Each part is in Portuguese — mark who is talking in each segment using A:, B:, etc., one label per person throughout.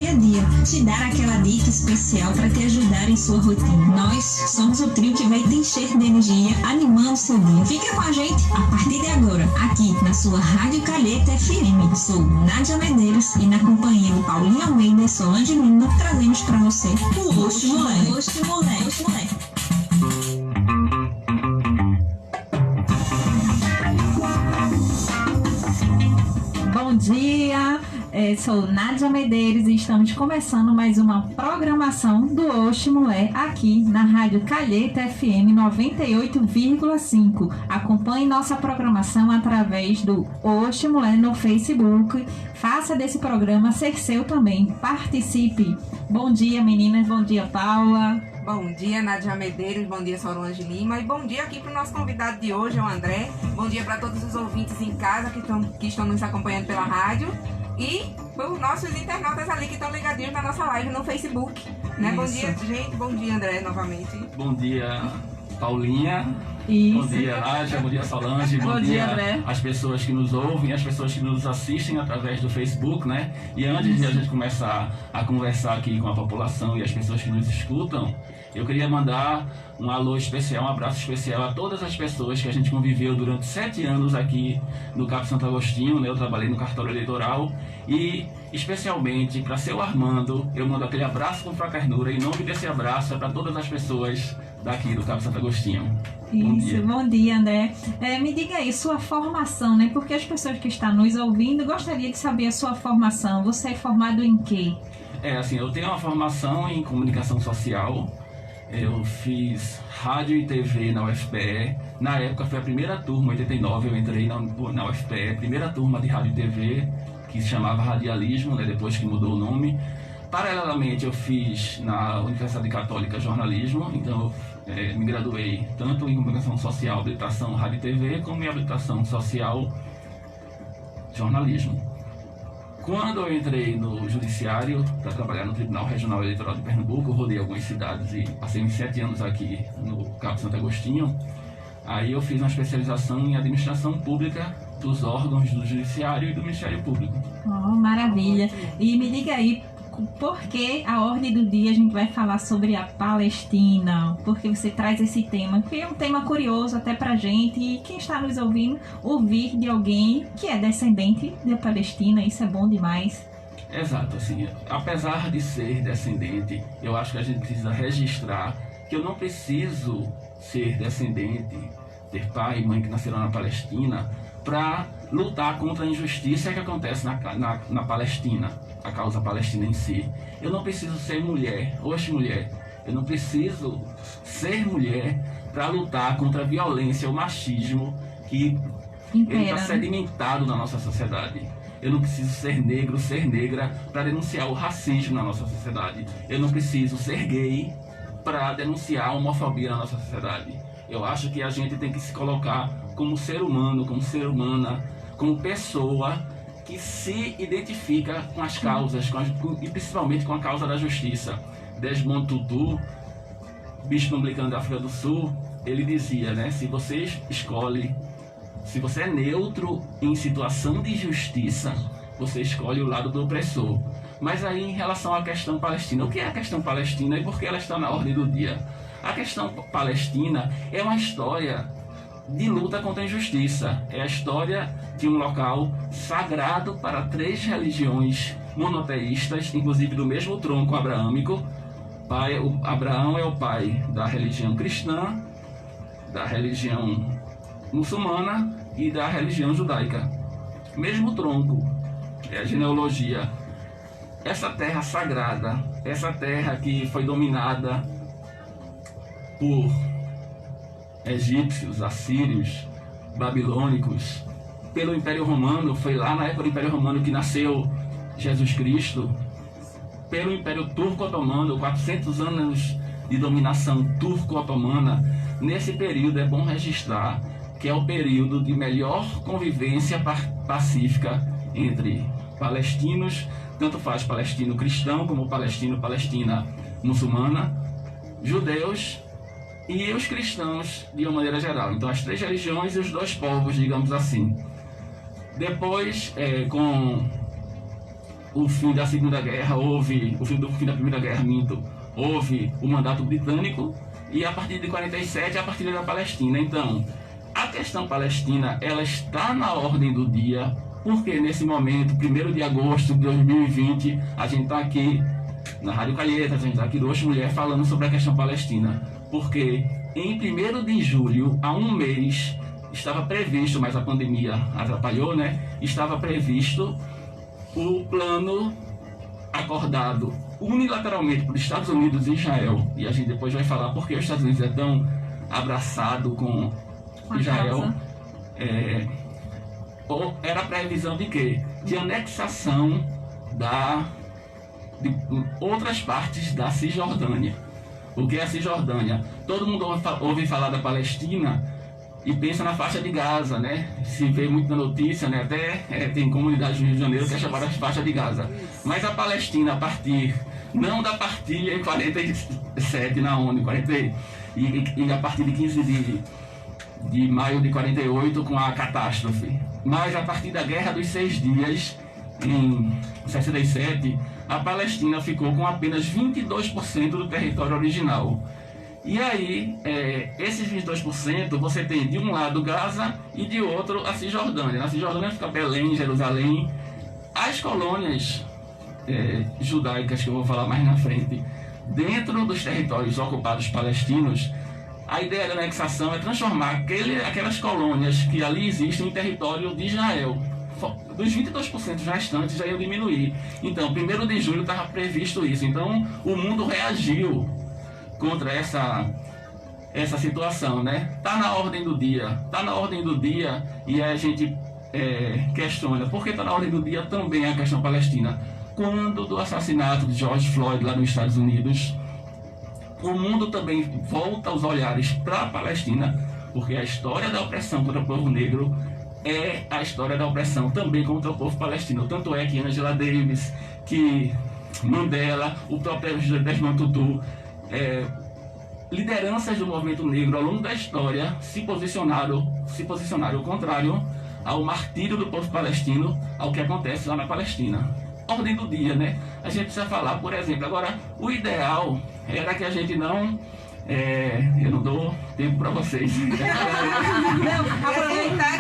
A: dia a dia, te dar aquela dica especial para te ajudar em sua rotina. Nós somos o trio que vai te encher de energia, animando seu dia. Fica com a gente a partir de agora, aqui na sua Rádio Calheta FM. Sou Nádia Medeiros e na companhia de Paulinho Almeida e Solange Lima, trazemos para você o Oxe Mulher. Oxe Mulher. Oxe Mulher. Bom dia, sou Nádia Medeiros e estamos começando mais uma programação do Oxe Mulher aqui na Rádio Calheta FM 98,5. Acompanhe nossa programação através do Oxe Mulher no Facebook. Faça desse programa ser seu também. Participe. Bom dia, meninas. Bom dia, Paula.
B: Bom dia, Nádia Medeiros, bom dia, Solange Lima, e bom dia aqui para o nosso convidado de hoje, o André. Bom dia para todos os ouvintes em casa que estão nos acompanhando pela rádio e para os nossos internautas ali que estão ligadinhos na nossa live no Facebook. Né? Bom dia, gente. Bom dia, André, novamente.
C: Bom dia, Paulinha.
A: Isso.
C: Bom dia, Nádia. Bom dia, Solange.
A: Bom dia, André.
C: As pessoas que nos ouvem, as pessoas que nos assistem através do Facebook, né? E antes de a gente começar a conversar aqui com a população e as pessoas que nos escutam, eu queria mandar um alô especial, um abraço especial a todas as pessoas que a gente conviveu durante 7 anos aqui no Cabo Santo Agostinho, né? Eu trabalhei no cartório eleitoral e especialmente para seu Armando, eu mando aquele abraço com fraternura. Em nome desse abraço é para todas as pessoas daqui do Cabo Santo Agostinho.
A: Isso, bom dia, André. Me diga aí, sua formação, né? Porque as pessoas que estão nos ouvindo gostariam de saber a sua formação. Você é formado em quê?
C: Assim, eu tenho uma formação em comunicação social. Eu fiz rádio e TV na UFPE. Na época foi a primeira turma, em 89, eu entrei na UFPE, primeira turma de rádio e TV, que se chamava Radialismo, né, depois que mudou o nome. Paralelamente eu fiz na Universidade Católica jornalismo, então eu me graduei tanto em comunicação social, habilitação rádio e TV, como em habilitação social jornalismo. Quando eu entrei no judiciário para trabalhar no Tribunal Regional Eleitoral de Pernambuco, eu rodei algumas cidades e passei uns 7 anos aqui no Cabo Santo Agostinho. Aí eu fiz uma especialização em administração pública dos órgãos do judiciário e do Ministério Público.
A: Oh, maravilha! E me diga aí, por que a ordem do dia a gente vai falar sobre a Palestina? Porque você traz esse tema, que é um tema curioso até pra gente, e quem está nos ouvindo, ouvir de alguém que é descendente da Palestina, isso é bom demais.
C: Exato, assim, apesar de ser descendente, eu acho que a gente precisa registrar que eu não preciso ser descendente, ter pai e mãe que nasceram na Palestina, para lutar contra a injustiça que acontece na Palestina, a causa palestina em si. Eu não preciso ser mulher, hoje mulher, eu não preciso ser mulher para lutar contra a violência, o machismo que está sedimentado na nossa sociedade. Eu não preciso ser negro, ser negra para denunciar o racismo na nossa sociedade. Eu não preciso ser gay para denunciar a homofobia na nossa sociedade. Eu acho que a gente tem que se colocar como ser humano, como ser humana, como pessoa que se identifica com as causas, e principalmente com a causa da justiça. Desmond Tutu, bispo anglicano da África do Sul, ele dizia, né, se você é neutro em situação de justiça, você escolhe o lado do opressor. Mas aí, em relação à questão palestina, o que é a questão palestina e por que ela está na ordem do dia? A questão palestina é uma história de luta contra a injustiça. É a história de um local sagrado para 3 religiões monoteístas, inclusive do mesmo tronco abraâmico. Abraão é o pai da religião cristã, da religião muçulmana e da religião judaica. Mesmo tronco, é a genealogia. Essa terra sagrada, essa terra que foi dominada por egípcios, assírios, babilônicos, pelo Império Romano, foi lá na época do Império Romano que nasceu Jesus Cristo, pelo Império Turco-Otomano, 400 anos de dominação turco-otomana. Nesse período é bom registrar que é o período de melhor convivência pacífica entre palestinos, tanto faz palestino cristão como palestina muçulmana, judeus e os cristãos de uma maneira geral. Então as 3 religiões e os 2 povos, digamos assim. Depois, com o fim da Segunda Guerra, houve o fim da Primeira Guerra, houve o mandato britânico, e a partir de 47 a partilha da Palestina. Então, a questão palestina, ela está na ordem do dia, porque nesse momento, 1º de agosto de 2020, a gente está aqui na Rádio Calheta, a gente está aqui do Oxe Mulher falando sobre a questão palestina, porque em 1º de julho, há um mês, estava previsto, mas a pandemia atrapalhou, né? Estava previsto o plano acordado unilateralmente por Estados Unidos e Israel, e a gente depois vai falar porque os Estados Unidos é tão abraçado com Israel. Era a previsão de quê? De anexação de outras partes da Cisjordânia. O que é a Cisjordânia? Todo mundo ouve falar da Palestina e pensa na faixa de Gaza, né? Se vê muito na notícia, né? Até tem comunidades no Rio de Janeiro que é chamada de faixa de Gaza. Mas a Palestina, a partir, não da partilha em 47 na ONU, e a partir de 15 de maio de 48 com a catástrofe, mas a partir da Guerra dos 6 Dias, em 67, a Palestina ficou com apenas 22% do território original. E aí, esses 22%, você tem de um lado Gaza e de outro a Cisjordânia. Na Cisjordânia fica Belém, Jerusalém. As colônias judaicas, que eu vou falar mais na frente, dentro dos territórios ocupados palestinos, a ideia da anexação é transformar aquelas colônias que ali existem em território de Israel. Dos 22% restantes já iam diminuir. Então, 1º de julho estava previsto isso. Então, o mundo reagiu contra essa situação, né? Está na ordem do dia, e a gente questiona por que está na ordem do dia também a questão palestina. Quando do assassinato de George Floyd lá nos Estados Unidos, o mundo também volta os olhares para a Palestina, porque a história da opressão contra o povo negro é a história da opressão também contra o povo palestino. Tanto é que Angela Davis, que Mandela, o próprio Desmond Tutu, lideranças do movimento negro ao longo da história se posicionaram ao contrário ao martírio do povo palestino, ao que acontece lá na Palestina. Ordem do dia, né? A gente precisa falar, por exemplo, agora, o ideal era que a gente não... eu não dou tempo para vocês.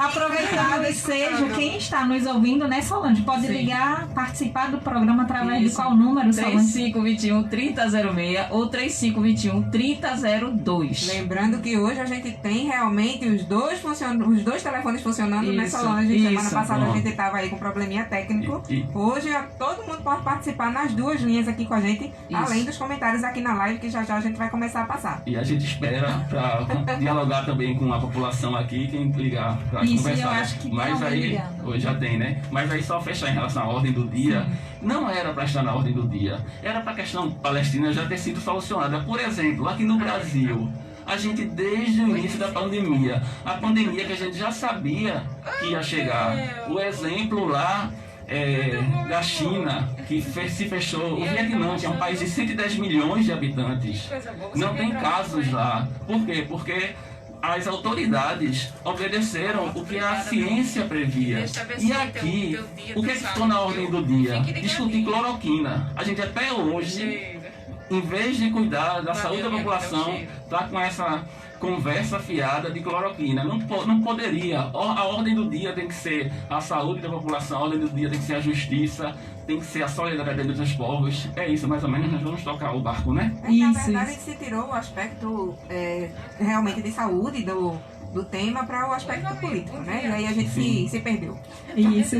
A: Aproveitar o desejo, quem está nos ouvindo, né, Solange? Pode ligar, participar do programa através de qual número, Solange?
D: 3521-3006 ou 3521-3002.
B: Lembrando que hoje a gente tem realmente os dois telefones funcionando, né, Solange? Semana passada a gente estava aí com probleminha técnico. Hoje todo mundo pode participar nas duas linhas aqui com a gente, além dos comentários aqui na live, que já a gente vai começar a passar.
C: E a gente espera para dialogar também com a população aqui, quem ligar para conversar.
A: Eu acho que
C: mas aí, hoje já tem, né? Mas aí só fechar em relação à ordem do dia, não era para estar na ordem do dia, era para a questão palestina já ter sido solucionada. Por exemplo, aqui no Brasil, a gente desde o início da pandemia, a pandemia que a gente já sabia que ia chegar, o exemplo lá da China, que se fechou, o Vietnã, que é um país de 110 milhões de habitantes, não tem casos lá. Por quê? Porque as autoridades obedeceram o que a ciência previa. E aqui, o que ficou na ordem do dia? Discutir cloroquina. A gente até hoje, em vez de cuidar da saúde da população, está com essa conversa fiada de cloroquina. Não poderia. A ordem do dia tem que ser a saúde da população, a ordem do dia tem que ser a justiça, tem que ser a solidariedade entre os povos. É isso, mais ou menos, nós vamos tocar o barco, né?
B: Na verdade, se tirou o aspecto realmente de saúde do tema para o aspecto político, né? E aí a gente se perdeu.
A: Isso.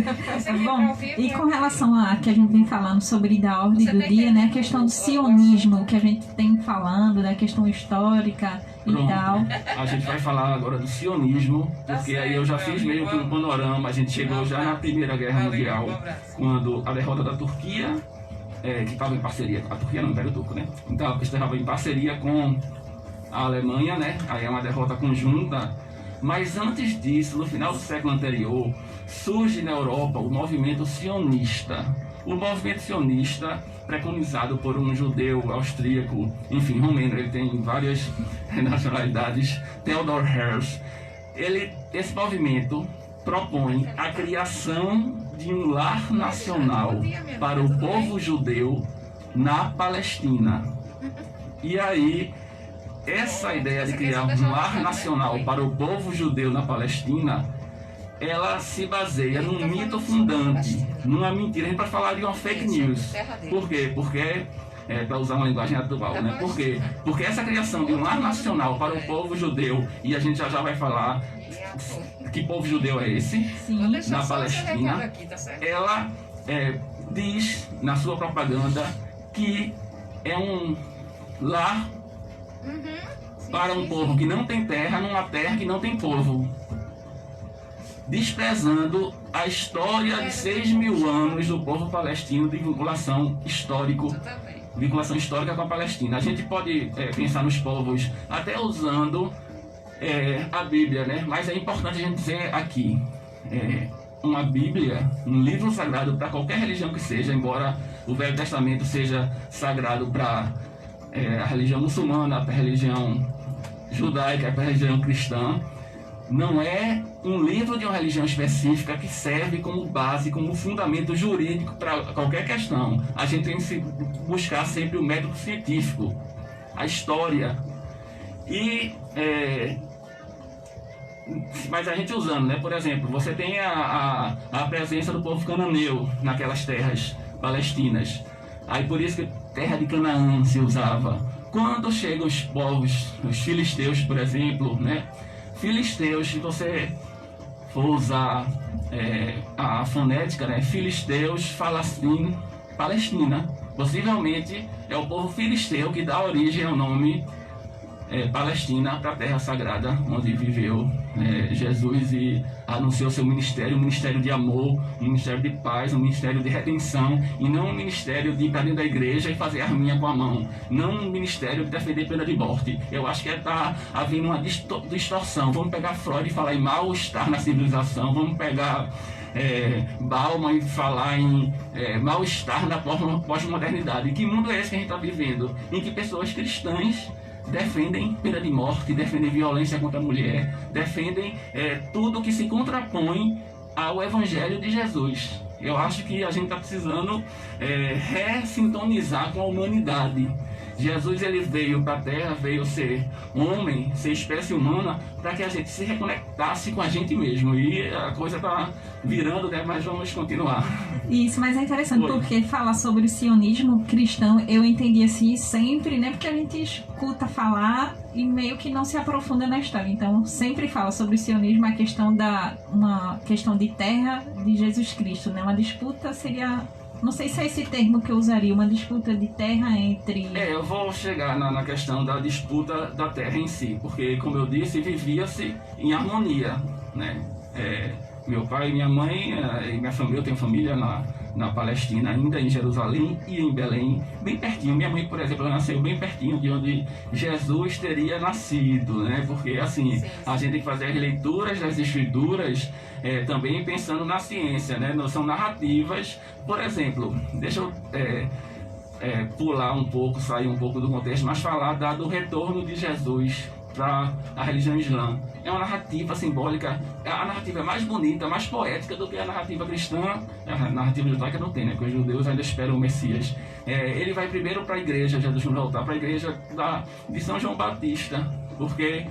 A: Bom, e com relação a que a gente vem falando sobre da ordem do dia, né? A questão do sionismo, que a gente tem falando, da questão histórica e tal.
C: A gente vai falar agora do sionismo, porque aí eu já fiz meio que um panorama. A gente chegou já na Primeira Guerra Mundial, quando a derrota da Turquia, que estava em parceria, a Turquia não, o Império Turco, né? Então, estava em parceria com a Alemanha, né? Aí é uma derrota conjunta. Mas antes disso, no final do século anterior, surge na Europa o movimento sionista. O movimento sionista, preconizado por um judeu austríaco, enfim, romeno, ele tem várias nacionalidades, Theodor Herzl. Esse movimento propõe a criação de um lar nacional para o povo judeu na Palestina. E aí, essa ideia de criar um lar nacional para o povo judeu na Palestina, ela se baseia num mito fundante, numa mentira. A gente pode falar de uma fake news. Por quê? Porque, para usar uma linguagem atual, né? Por quê? Porque essa criação de um lar nacional para o povo judeu, e a gente já vai falar que povo judeu é esse,
A: Sim.
C: na Palestina, ela diz na sua propaganda que é um lar para um povo que não tem terra, numa terra que não tem povo, desprezando a história de 6.000 anos do povo palestino de vinculação histórica com a Palestina. A gente pode pensar nos povos até usando a Bíblia, né? Mas é importante a gente dizer aqui, uma Bíblia, um livro sagrado para qualquer religião que seja, embora o Velho Testamento seja sagrado para a religião muçulmana, para a religião judaica, para a religião cristã, não é um livro de uma religião específica que serve como base, como fundamento jurídico para qualquer questão. A gente tem que buscar sempre o método científico, a história. Mas a gente usando, né? Por exemplo, você tem a presença do povo cananeu naquelas terras palestinas. Aí por isso que terra de Canaã se usava. Quando chegam os povos, os filisteus, por exemplo, né? Filisteus, se você for usar a fonética, né? Filisteus, Falastim, Palestina. Possivelmente é o povo filisteu que dá origem ao nome Palestina, para a terra sagrada onde viveu Jesus e anunciou seu ministério, um ministério de amor, um ministério de paz, um ministério de redenção, e não um ministério de ir para dentro da igreja e fazer arminha com a mão, não um ministério de defender pena de morte. Eu acho que está havendo uma distorção. Vamos pegar Freud e falar em mal-estar na civilização, vamos pegar Bauman e falar em mal-estar na pós-modernidade. Que mundo é esse que a gente está vivendo? Em que pessoas cristãs defendem pena de morte, defendem violência contra a mulher, defendem tudo que se contrapõe ao Evangelho de Jesus. Eu acho que a gente está precisando ressintonizar com a humanidade. Jesus, ele veio para a Terra, veio ser homem, ser espécie humana, para que a gente se reconectasse com a gente mesmo. E a coisa está virando, né? Mas vamos continuar.
A: Isso, mas é interessante porque falar sobre o sionismo cristão, eu entendi assim sempre, né? Porque a gente escuta falar e meio que não se aprofunda na história. Então, sempre fala sobre o sionismo, a questão uma questão de terra de Jesus Cristo, né? Uma disputa seria... Não sei se é esse termo que eu usaria, uma disputa de terra entre...
C: Eu vou chegar na questão da disputa da terra em si, porque, como eu disse, vivia-se em harmonia, né? Meu pai e minha mãe, e minha família, eu tenho família na Palestina, ainda em Jerusalém e em Belém, bem pertinho. Minha mãe, por exemplo, ela nasceu bem pertinho de onde Jesus teria nascido, né? Porque, assim, a gente tem que fazer as leituras das escrituras também pensando na ciência, né? São narrativas. Por exemplo, deixa eu pular um pouco, sair um pouco do contexto, mas falar do retorno de Jesus para a religião islã. É uma narrativa simbólica, a narrativa é mais bonita, mais poética do que a narrativa cristã. A narrativa judaica não tem, né? Porque os judeus ainda esperam o Messias. Ele vai primeiro para a igreja, Jesus vai voltar para a igreja de São João Batista, porque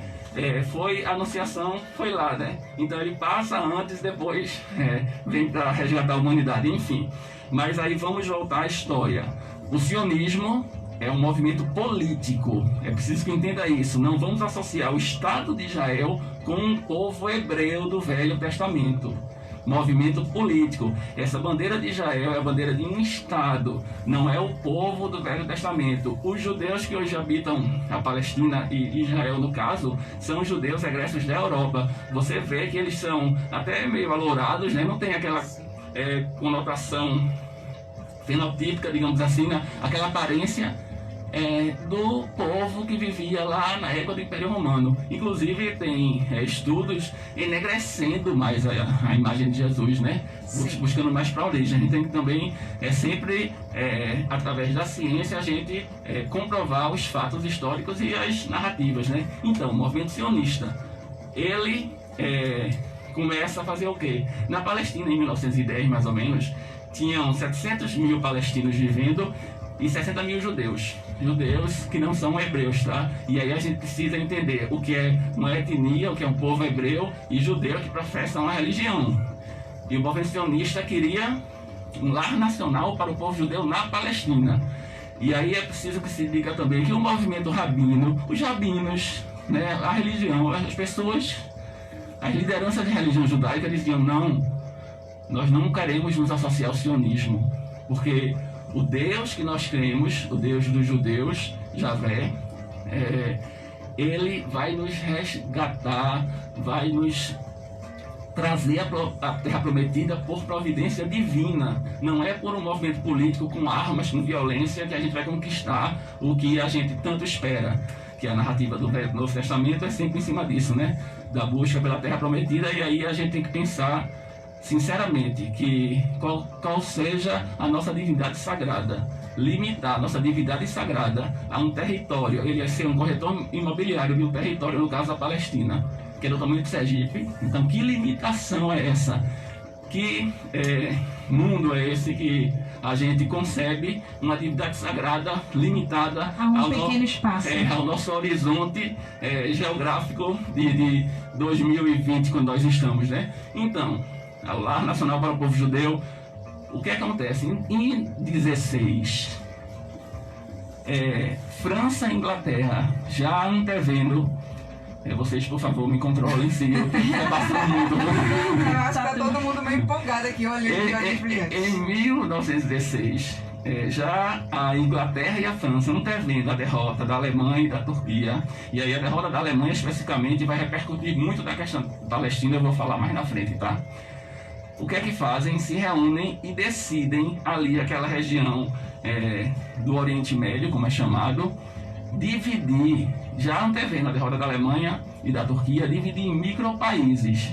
C: a anunciação foi lá, né? Então ele passa antes, depois vem para resgatar a humanidade, enfim. Mas aí vamos voltar à história. O sionismo é um movimento político, é preciso que entenda isso. Não vamos associar o Estado de Israel com o povo hebreu do Velho Testamento. Movimento político. Essa bandeira de Israel é a bandeira de um Estado, não é o povo do Velho Testamento. Os judeus que hoje habitam a Palestina e Israel, no caso, são os judeus egressos da Europa. Você vê que eles são até meio alourados, né? Não tem aquela conotação fenotípica, digamos assim, né? Aquela aparência do povo que vivia lá na época do Império Romano. Inclusive tem estudos enegrecendo mais a imagem de Jesus, né? Buscando mais para a origem. A gente tem que também sempre, através da ciência, a gente comprovar os fatos históricos e as narrativas, né? Então, o movimento sionista, ele começa a fazer o quê? Na Palestina, em 1910, mais ou menos, tinham 700 mil palestinos vivendo e 60 mil judeus. Judeus que não são hebreus, tá? E aí a gente precisa entender o que é uma etnia, o que é um povo hebreu e judeu que professam uma religião. E o movimento sionista queria um lar nacional para o povo judeu na Palestina. E aí é preciso que se diga também que o movimento rabino, os rabinos, né, a religião, as pessoas, as lideranças de religião judaica diziam: não, nós não queremos nos associar ao sionismo, porque o Deus que nós cremos, o Deus dos judeus, Javé, ele vai nos resgatar, vai nos trazer a terra prometida por providência divina. Não é por um movimento político com armas, com violência, que a gente vai conquistar o que a gente tanto espera. Que a narrativa do Novo Testamento é sempre em cima disso, né? Da busca pela terra prometida. E aí a gente tem que pensar sinceramente que qual seja a nossa divindade sagrada. Limitar a nossa divindade sagrada a um território. Ele ia ser um corretor imobiliário de um território, no caso da Palestina, que é do tamanho de Sergipe. Então, que limitação é essa? Que mundo é esse que a gente concebe uma divindade sagrada limitada
A: a um pequeno espaço,
C: ao nosso horizonte geográfico de 2020, quando nós estamos, né? Então, ao Lar Nacional para o Povo Judeu, o que acontece? Em 16, França e Inglaterra já antevendo. Vocês, por favor, me controlem se eu estou passando muito.
B: Eu acho que tá todo mundo meio empolgado aqui, olha.
C: Em 1916, já a Inglaterra e a França antevendo a derrota da Alemanha e da Turquia. E aí a derrota da Alemanha, especificamente, vai repercutir muito da questão palestina, eu vou falar mais na frente, tá? O que é que fazem? Se reúnem e decidem ali aquela região do Oriente Médio, como é chamado, dividir, já antevendo a derrota da Alemanha e da Turquia, dividir em micropaíses.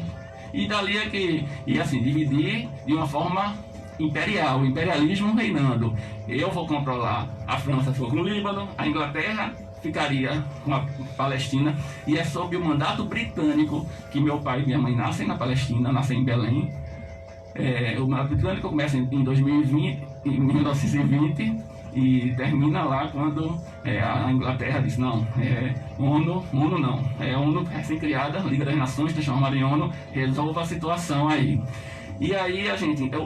C: E dali é que, e assim, dividir de uma forma imperial, o imperialismo reinando. Eu vou controlar, a França ficou com o Líbano, a Inglaterra ficaria com a Palestina, e é sob o mandato britânico que meu pai e minha mãe nascem na Palestina, nascem em Belém. O mandato britânico começa em 2020, em 1920, e termina lá quando a Inglaterra diz: não, ONU não, ONU recém-criada, Liga das Nações, transformada em ONU, resolva a situação aí. E aí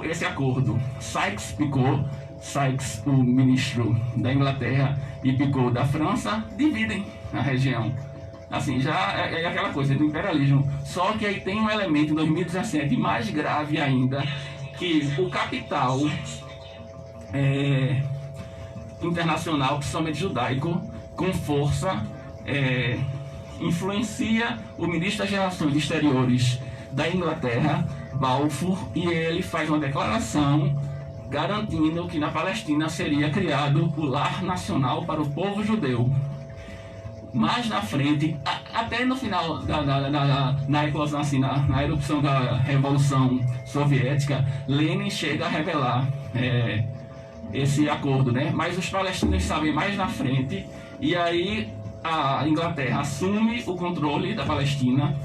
C: esse acordo, Sykes-Picot, Sykes, o ministro da Inglaterra, e Picot da França, dividem a região. Assim, já é aquela coisa do imperialismo. Só que aí tem um elemento em 2017 mais grave ainda, que o capital internacional, principalmente judaico, com força, influencia o ministro das Relações Exteriores da Inglaterra, Balfour, e ele faz uma declaração garantindo que na Palestina seria criado o lar nacional para o povo judeu. Mais na frente, até no final na eclosão, assim, na erupção da Revolução Soviética, Lenin chega a revelar esse acordo, né? Mas os palestinos sabem mais na frente, e aí a Inglaterra assume o controle da Palestina.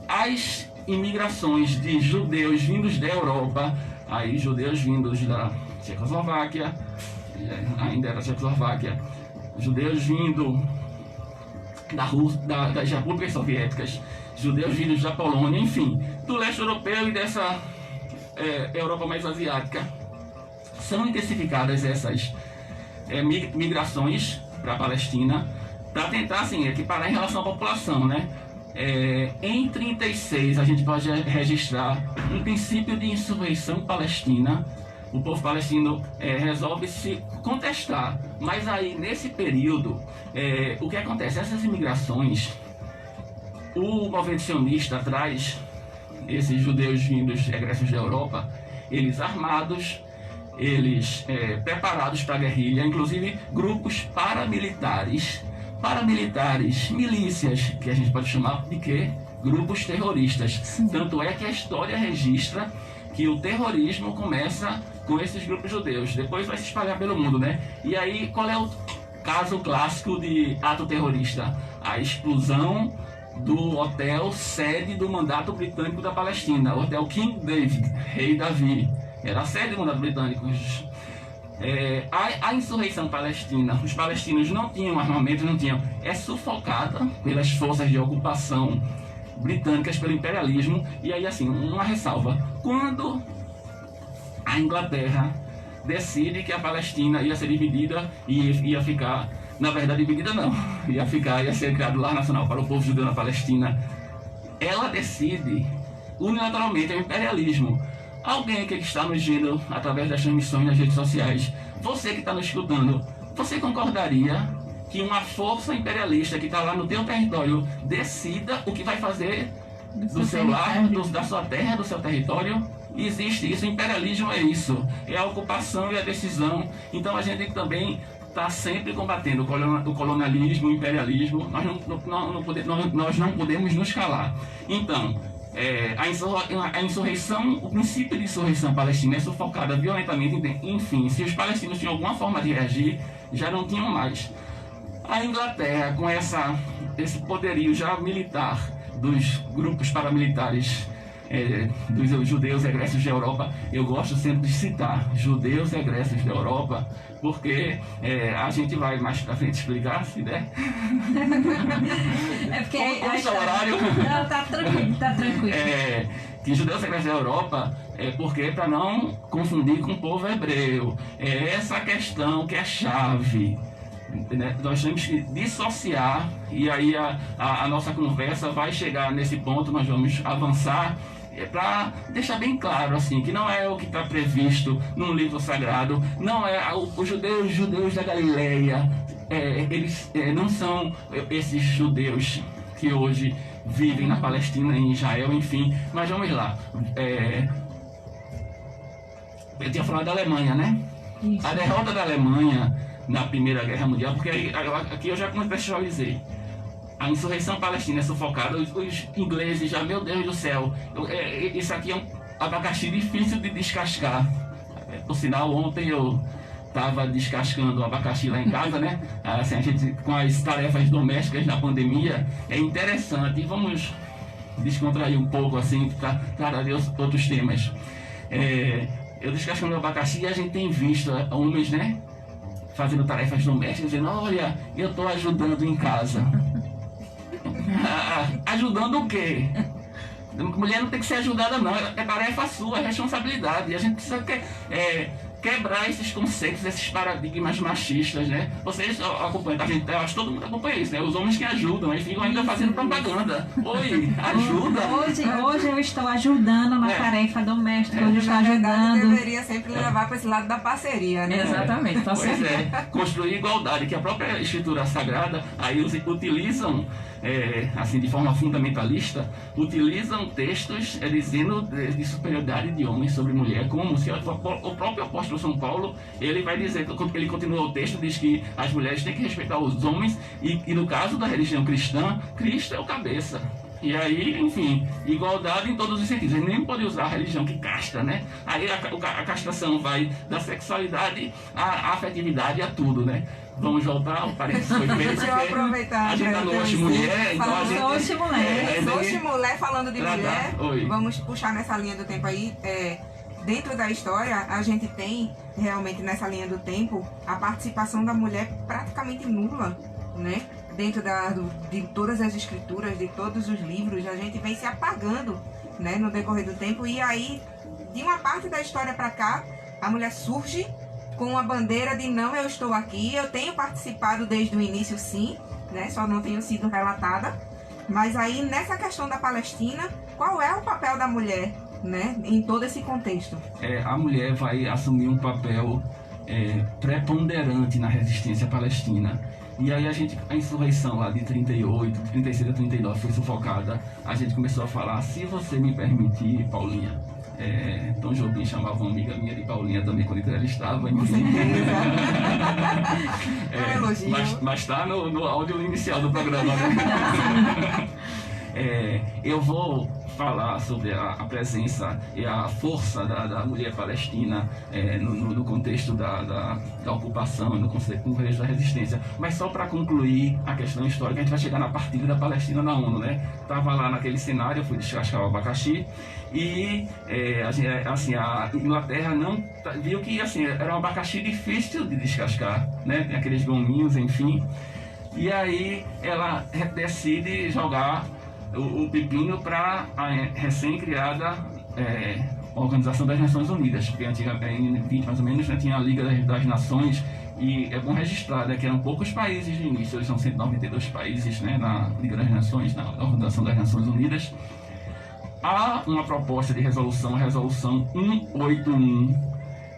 C: As imigrações de judeus vindos da Europa, aí judeus vindos da Tchecoslováquia, ainda era Tchecoslováquia, judeus vindos das repúblicas soviéticas, judeus vindos da Polônia, enfim, do leste europeu e dessa Europa mais asiática. São intensificadas essas migrações para a Palestina, para tentar, assim, equiparar em relação à população, né? Em 36 a gente pode registrar um princípio de insurreição palestina. O povo palestino resolve se contestar, mas aí nesse período o que acontece? Essas imigrações, o movimento sionista traz esses judeus vindos egressos da Europa, eles armados, eles preparados para a guerrilha, inclusive grupos paramilitares, milícias, que a gente pode chamar de quê? Grupos terroristas. Sim. Tanto é que a história registra que o terrorismo começa com esses grupos judeus, depois vai se espalhar pelo mundo, né? E aí, qual é o caso clássico de ato terrorista? A explosão do hotel sede do mandato britânico da Palestina, o Hotel King David, Rei Davi. Era a sede do mandato britânico. A insurreição palestina, os palestinos não tinham armamento, é sufocada pelas forças de ocupação britânicas, pelo imperialismo. E aí, assim, uma ressalva: quando a Inglaterra decide que a Palestina ia ser dividida e ia ficar, na verdade, dividida não, ia ser criado lar nacional para o povo judeu na Palestina, ela decide unilateralmente, é o imperialismo. Alguém que está nos vendo através das transmissões nas redes sociais, você que está nos escutando, você concordaria que uma força imperialista que está lá no teu território decida o que vai fazer do seu lar, da sua terra, do seu território? Existe isso, o imperialismo é isso, é a ocupação e a decisão. Então a gente também está sempre combatendo o colonialismo, o imperialismo. Nós não podemos nos calar. Então, a insurreição, o princípio de insurreição palestina é sufocada violentamente. Enfim, se os palestinos tinham alguma forma de reagir, já não tinham mais. A Inglaterra, com esse poderio já militar dos grupos paramilitares, dos judeus egressos da Europa, eu gosto sempre de citar judeus egressos da Europa, porque a gente vai mais pra frente explicar, se der.
A: É porque
C: Como é o horário?
A: Não, tá tranquilo.
C: Que judeus egressos da Europa porque para não confundir com o povo hebreu. É essa questão que é chave. Né? Nós temos que dissociar, e aí a nossa conversa vai chegar nesse ponto. Nós vamos avançar para deixar bem claro assim, que não é o que está previsto num livro sagrado, não é os judeus da Galileia, eles não são esses judeus que hoje vivem na Palestina, em Israel, enfim. Mas vamos lá, eu tinha falado da Alemanha, né?
A: Isso.
C: A derrota da Alemanha na Primeira Guerra Mundial, porque aqui eu já contextualizei. A insurreição palestina é sufocada, os ingleses já, meu Deus do céu, isso aqui é um abacaxi difícil de descascar. Por sinal, ontem eu estava descascando o abacaxi lá em casa, né? Assim, a gente, com as tarefas domésticas na pandemia, é interessante. Vamos descontrair um pouco, assim, para trazer outros temas. Eu descascando o abacaxi, e a gente tem visto homens, né, fazendo tarefas domésticas, dizendo: olha, eu estou ajudando em casa. Ajudando o quê? Mulher não tem que ser ajudada, não. É tarefa sua, é responsabilidade. E a gente precisa quebrar esses conceitos, esses paradigmas machistas, né? Vocês acompanham, eu acho que todo mundo acompanha isso, né? Os homens que ajudam, eles ficam ainda fazendo propaganda. Oi, ajuda!
A: Hoje eu estou ajudando na tarefa doméstica, hoje eu estou
B: Na verdade,
A: ajudando.
B: deveria sempre levar para esse lado da parceria, né?
D: Exatamente, tá
C: Pois
D: certo.
C: construir igualdade, que a própria escritura sagrada, aí utilizam, assim, de forma fundamentalista, utilizam textos dizendo de superioridade de homem sobre mulher, como se o próprio apóstolo São Paulo, ele vai dizer, ele continua o texto, diz que as mulheres têm que respeitar os homens, e no caso da religião cristã, Cristo é o cabeça. E aí, enfim, igualdade em todos os sentidos. Ele nem pode usar a religião que casta, né? Aí a castração vai da sexualidade à afetividade, a tudo, né? Vamos voltar ao parênteses foi feito.
B: Deixa eu aproveitar.
C: A gente tá no Oxe Mulher, então a gente...
A: Oxe Mulher.
B: Oxe Mulher, falando de mulher,
C: Oi.
B: vamos puxar nessa linha do tempo aí. Dentro da história, a gente tem realmente nessa linha do tempo a participação da mulher praticamente nula, né? Dentro de todas as escrituras, de todos os livros, a gente vem se apagando, né, no decorrer do tempo. E aí, de uma parte da história para cá, a mulher surge com a bandeira de não, eu estou aqui, eu tenho participado desde o início, sim, né? Só não tenho sido relatada. Mas aí, nessa questão da Palestina, qual é o papel da mulher, né, em todo esse contexto?
C: A mulher vai assumir um papel preponderante na resistência palestina. E aí a insurreição lá de 38, 36 a 39 foi sufocada. A gente começou a falar: se você me permitir, Paulinha. Tom Jobim chamava uma amiga minha de Paulinha também quando ela estava, enfim. Mas está no áudio inicial do programa, né? Eu vou falar sobre a presença e a força da mulher palestina no contexto da ocupação, no contexto da resistência. Mas só para concluir a questão histórica, a gente vai chegar na partilha da Palestina na ONU, né? Estava lá naquele cenário, eu fui descascar o abacaxi e a Inglaterra não viu que assim, era um abacaxi difícil de descascar, né? Tem aqueles gominhos, enfim. E aí ela decide jogar o pepino para a recém-criada Organização das Nações Unidas, porque antigamente, em 20 mais ou menos, né, tinha a Liga das Nações, e é bom registrar, né, que eram poucos países de início, eles são 192 países, né, na Liga das Nações, na Organização das Nações Unidas. Há uma proposta de resolução, a resolução 181,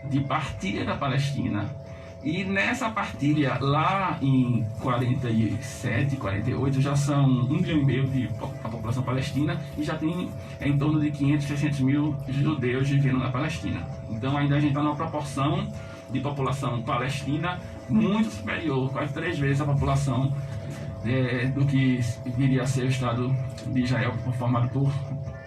C: de partilha da Palestina. E nessa partilha, lá em 47, 48, já são 1,5 milhão de a população palestina e já tem em torno de 500, 600 mil judeus vivendo na Palestina. Então ainda a gente está numa proporção de população palestina muito superior, quase 3 vezes a população do que viria a ser o Estado de Israel, formado por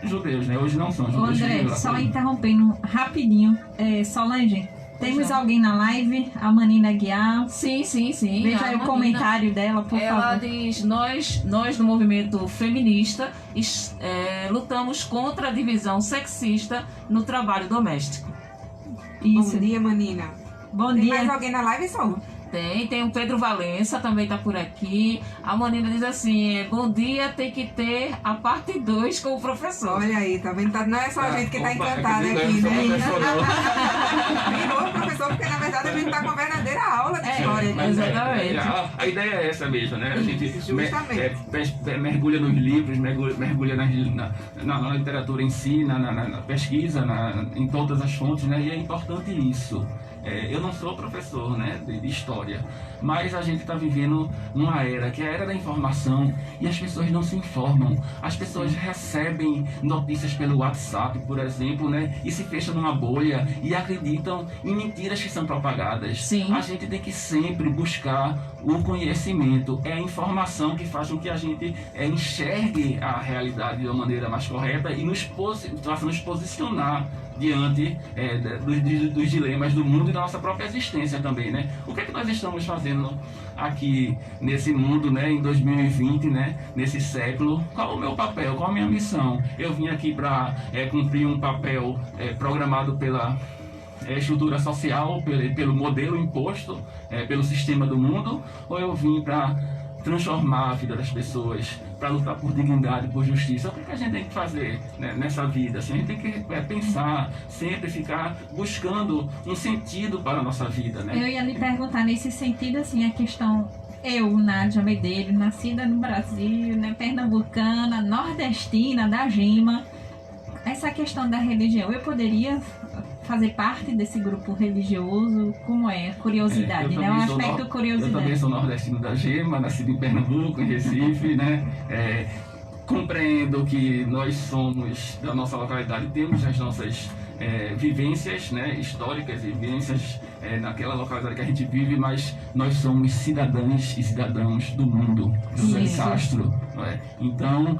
C: judeus, né? Hoje não são judeus.
A: André, só interrompendo rapidinho, Solange, temos alguém na live, a Manina Guiar.
D: Sim.
A: Veja aí o comentário dela, por favor.
D: Ela diz, nós do movimento feminista lutamos contra a divisão sexista no trabalho doméstico.
A: Isso.
B: Bom dia, Manina.
A: Bom
B: Tem
A: dia.
B: mais alguém na live, Sol?
D: Tem o Pedro Valença, também tá por aqui. A Manina diz assim, bom dia, tem que ter a parte 2 com o professor.
B: Olha aí, tá vendo? Não é só a gente que tá encantada aqui, né? Virou professor, porque na verdade a gente tá com a verdadeira aula de história.
D: Exatamente.
C: A ideia é essa mesmo, né? A gente
B: Justamente.
C: mergulha nos livros, mergulha na literatura em si, na pesquisa, em todas as fontes, né? E é importante isso. Eu não sou professor, né, de história, mas a gente está vivendo uma era que é a era da informação e as pessoas não se informam. As pessoas recebem notícias pelo WhatsApp, por exemplo, né, e se fecham numa bolha e acreditam em mentiras que são propagadas.
D: Sim.
C: A gente tem que sempre buscar o conhecimento, é a informação que faz com que a gente enxergue a realidade de uma maneira mais correta e faça nos posicionar diante dos dilemas do mundo e da nossa própria existência também, né? O que é que nós estamos fazendo aqui nesse mundo, né, em 2020, né, nesse século? Qual o meu papel? Qual a minha missão? Eu vim aqui para cumprir um papel programado pela estrutura social, pelo modelo imposto, pelo sistema do mundo, ou eu vim para transformar a vida das pessoas, para lutar por dignidade, por justiça? O que a gente tem que fazer, né, nessa vida? Assim, a gente tem que pensar, sempre ficar buscando um sentido para a nossa vida, né?
A: Eu ia lhe perguntar nesse sentido, assim, a questão... Eu, Nádia Medeiros, nascida no Brasil, né, pernambucana, nordestina, da Gema, essa questão da religião, eu poderia fazer parte desse grupo religioso? Como é? Curiosidade, né? Um aspecto curiosidade.
C: Eu também sou nordestino da Gema, nascido em Pernambuco, em Recife, né? Compreendo que nós somos, da nossa localidade, temos as nossas vivências, né, históricas e vivências naquela localidade que a gente vive, mas nós somos cidadãs e cidadãos do mundo, do Luiz Castro. Então,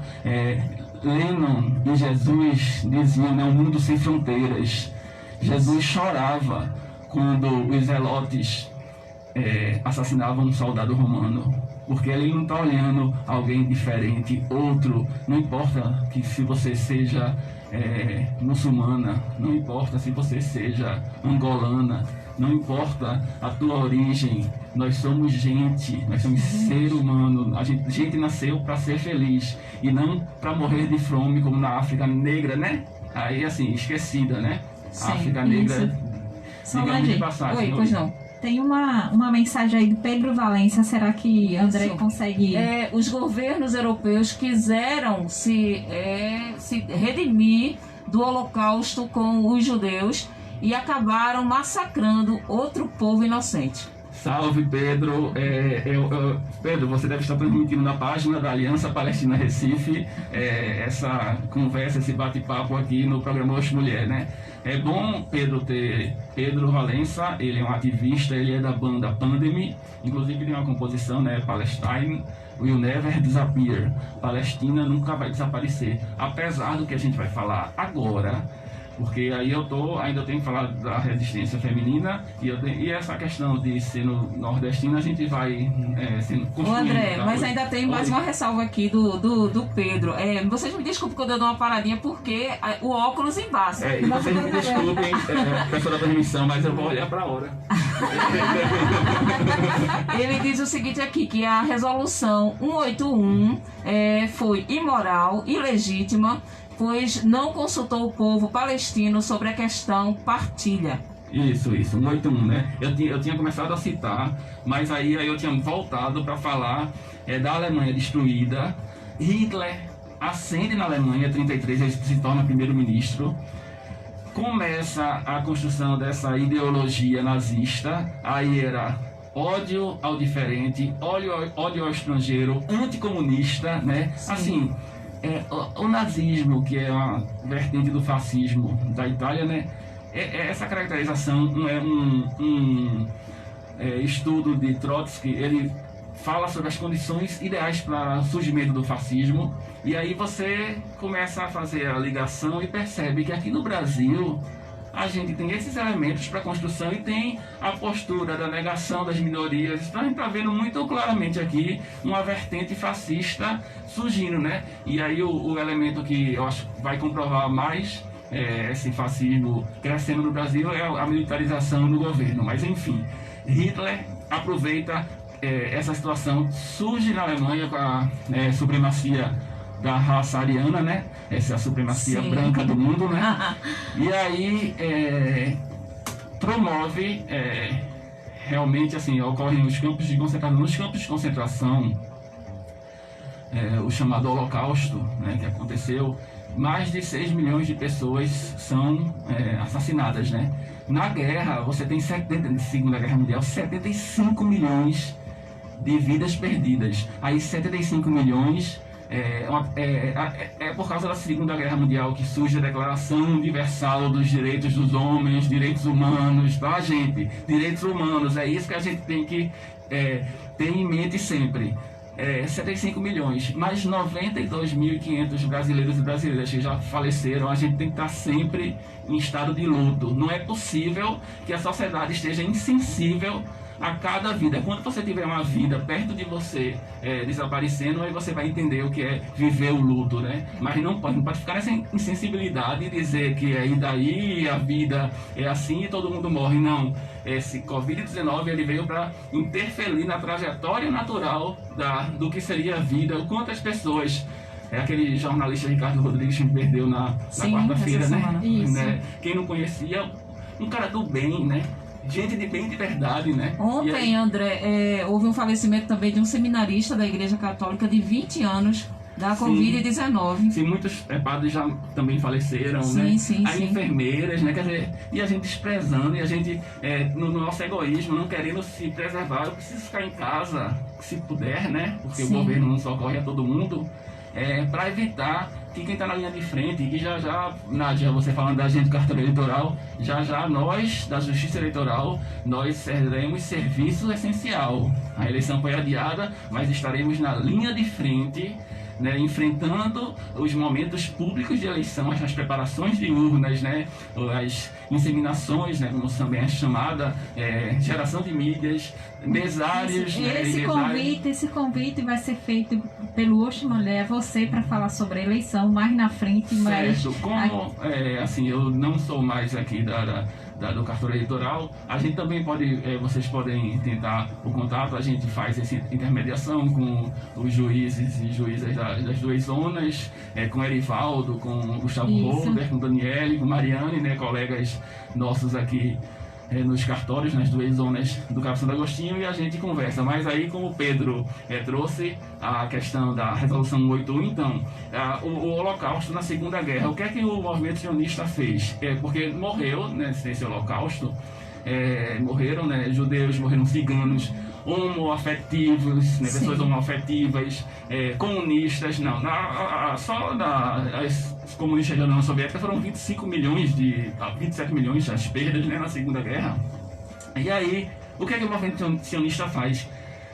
C: Lennon e Jesus diziam, né, um mundo sem fronteiras. Jesus chorava quando os zelotes assassinavam um soldado romano, porque ele não está olhando alguém diferente, outro. Não importa que se você seja muçulmana, não importa se você seja angolana, não importa a tua origem, nós somos gente, nós somos ser humano. A gente nasceu para ser feliz e não para morrer de fome como na África Negra, né? Aí assim, esquecida, né?
A: Sim,
C: África Negra, digamos de passagem.
D: Oi, pois não.
A: Tem uma mensagem aí do Pedro Valença, será que André consegue...
D: Os governos europeus quiseram se redimir do Holocausto com os judeus e acabaram massacrando outro povo inocente.
C: Salve, Pedro. Pedro, você deve estar transmitindo na página da Aliança Palestina Recife essa conversa, esse bate-papo aqui no programa Hoje Mulher, né? É bom, Pedro, ter Pedro Valença, ele é um ativista, ele é da banda Pandemy, inclusive tem uma composição, né? Palestine Will Never Disappear. Palestina nunca vai desaparecer. Apesar do que a gente vai falar agora, porque aí ainda tenho que falar da resistência feminina e essa questão de ser nordestina a gente vai sendo construindo.
D: André, mas ainda tem mais uma ressalva aqui do Pedro. Vocês me desculpem quando eu dou uma paradinha, porque o óculos embaça.
C: E vocês me desculpem, peço da permissão, mas eu vou olhar para a hora.
D: Ele diz o seguinte aqui, que a resolução 181 foi imoral, ilegítima, pois não consultou o povo palestino sobre a questão partilha.
C: Isso, 181, né? Eu tinha começado a citar, mas aí eu tinha voltado para falar da Alemanha destruída. Hitler ascende na Alemanha, 33, ele se torna primeiro-ministro. Começa a construção dessa ideologia nazista, aí era ódio ao diferente, ódio ao estrangeiro, anticomunista, né?
D: Sim.
C: Assim, o nazismo, que é uma vertente do fascismo da Itália, né? Essa caracterização não é um estudo de Trotsky, ele fala sobre as condições ideais para o surgimento do fascismo, e aí você começa a fazer a ligação e percebe que aqui no Brasil a gente tem esses elementos para a construção e tem a postura da negação das minorias. Então a gente está vendo muito claramente aqui uma vertente fascista surgindo, né? E aí o elemento que eu acho que vai comprovar mais esse fascismo crescendo no Brasil é a militarização do governo. Mas enfim, Hitler aproveita essa situação, surge na Alemanha com a supremacia da raça ariana, né? Essa é a supremacia
D: Sim.
C: branca do mundo, né? E aí promove realmente, assim, ocorrem os campos de concentração. Nos campos de concentração, o chamado Holocausto, né, que aconteceu, mais de 6 milhões de pessoas são assassinadas, né? Na guerra, você tem na Segunda Guerra Mundial, 75 milhões de vidas perdidas. Aí 75 milhões por causa da Segunda Guerra Mundial que surge a Declaração Universal dos Direitos dos Homens, Direitos Humanos, tá, gente? Direitos humanos, é isso que a gente tem que ter em mente sempre. 75 milhões, mais 92.500 brasileiros e brasileiras que já faleceram. A gente tem que estar sempre em estado de luto. Não é possível que a sociedade esteja insensível a cada vida. Quando você tiver uma vida perto de você desaparecendo, aí você vai entender o que é viver o luto, né? Mas não pode ficar nessa insensibilidade e dizer que e daí a vida é assim e todo mundo morre. Não. Esse Covid-19 ele veio para interferir na trajetória natural do que seria a vida. O quanto as pessoas... aquele jornalista Ricardo Rodrigues que me perdeu na quarta-feira, né?
A: Isso.
C: Quem não conhecia, um cara do bem, né? Gente de bem de verdade, né?
D: Ontem,
C: aí,
D: André, houve um falecimento também de um seminarista da Igreja Católica de 20 anos da Covid-19.
C: Sim, muitos padres já também faleceram, né?
D: Sim.
C: Enfermeiras, né? Quer dizer, e a gente desprezando, e a gente, no nosso egoísmo, não querendo se preservar. Eu preciso ficar em casa, se puder, né? Porque o governo não socorre a todo mundo. Para evitar que quem está na linha de frente, e já, Nádia, você falando da gente do cartório eleitoral, já nós, da Justiça Eleitoral, nós seremos serviço essencial. A eleição foi adiada, mas estaremos na linha de frente, né, enfrentando os momentos públicos de eleição, as preparações de urnas, né, as inseminações, né, como também é chamada, geração de mídias, mesários.
A: Esse convite vai ser feito pelo Hoje Mulher, você para falar sobre a eleição mais na frente.
C: Certo, como assim, eu não sou mais aqui do cartório eleitoral, a gente também pode, vocês podem tentar o contato, a gente faz essa intermediação com os juízes e juízas das duas zonas, com Erivaldo, com Gustavo Holder, com Daniele, com Mariane, né, colegas nossos aqui nos cartórios, nas duas zonas do Cabo Santo Agostinho, e a gente conversa. Mas aí, como o Pedro trouxe a questão da Resolução 181, então, o Holocausto na Segunda Guerra, o que é que o movimento sionista fez? Porque morreu, né, nesse Holocausto morreram, né? Judeus, morreram ciganos, homoafetivos, né? Pessoas homoafetivas, comunistas, não, as comunistas da União Soviética foram 27 milhões as perdas, né, na Segunda Guerra. E aí, o que é que o movimento sionista faz?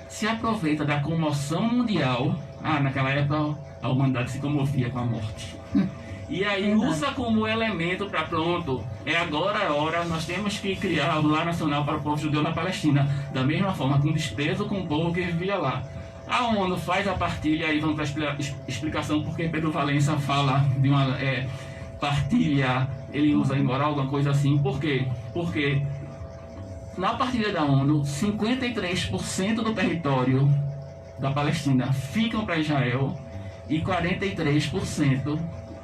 C: Se aproveita da comoção mundial. Naquela época a humanidade se comovia com a morte. E aí usa como elemento para pronto, agora a hora, nós temos que criar o lar nacional para o povo judeu na Palestina. Da mesma forma, com desprezo com o povo que vivia lá. A ONU faz a partilha, aí vamos para a explicação porque Pedro Valença fala de uma partilha, ele usa imoral, alguma coisa assim. Por quê? Porque na partilha da ONU, 53% do território da Palestina ficam para Israel e 43%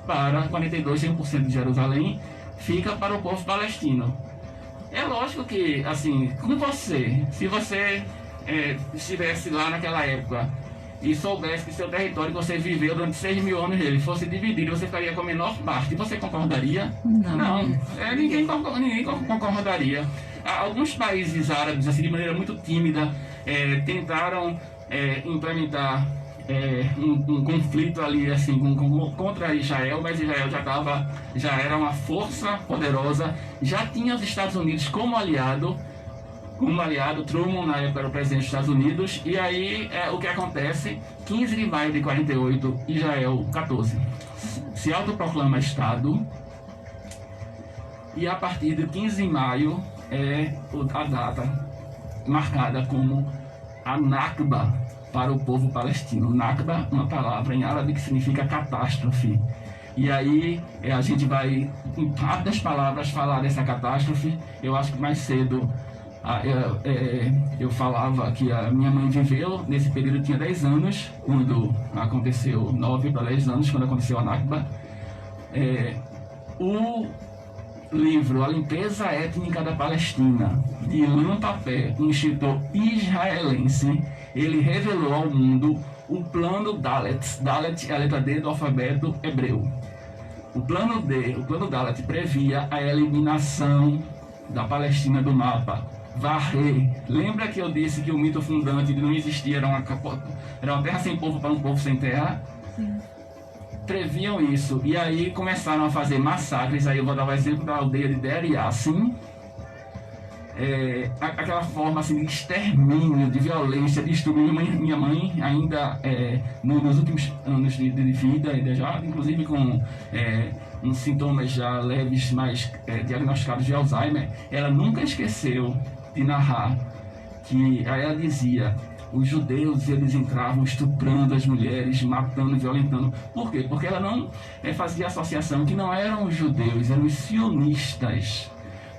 C: para 100% de Jerusalém fica para o povo palestino. É lógico que, assim, com você, se você estivesse lá naquela época e soubesse que seu território que você viveu durante 6.000 anos dele fosse dividido, você ficaria com a menor parte. Você concordaria? Não. Ninguém concordaria. Alguns países árabes, assim, de maneira muito tímida, tentaram implementar um conflito ali, assim, contra Israel, mas Israel já era uma força poderosa, já tinha os Estados Unidos como aliado, Truman na época era o presidente dos Estados Unidos. E aí o que acontece? 15 de maio de 48, Israel 14 se autoproclama Estado, e a partir de 15 de maio a data marcada como a Nakba para o povo palestino. Nakba, uma palavra em árabe que significa catástrofe. E aí a gente vai, em rápidas palavras, falar dessa catástrofe. Eu acho que mais cedo eu falava que a minha mãe viveu nesse período, tinha 10 anos, quando aconteceu, 9 para 10 anos, quando aconteceu a Nakba. O livro A Limpeza Étnica da Palestina, de Ilan Pappé, um escritor israelense, ele revelou ao mundo o plano Dalet. Dalet é a letra D do alfabeto hebreu. O plano Dalet previa a eliminação da Palestina do mapa. Varrer. Lembra que eu disse que o mito fundante de não existia, era uma terra sem povo para um povo sem terra? Sim. Previam isso, e aí começaram a fazer massacres. Aí eu vou dar o exemplo da aldeia de Der Yassin, aquela forma assim, de extermínio, de violência, de estupro. Minha mãe ainda nos últimos anos de vida, ainda já, inclusive com uns sintomas já leves, mais diagnosticados de Alzheimer, ela nunca esqueceu de narrar que aí ela dizia: os judeus, eles entravam estuprando as mulheres, matando, violentando. Por quê? Porque ela não fazia associação que não eram os judeus, eram os sionistas.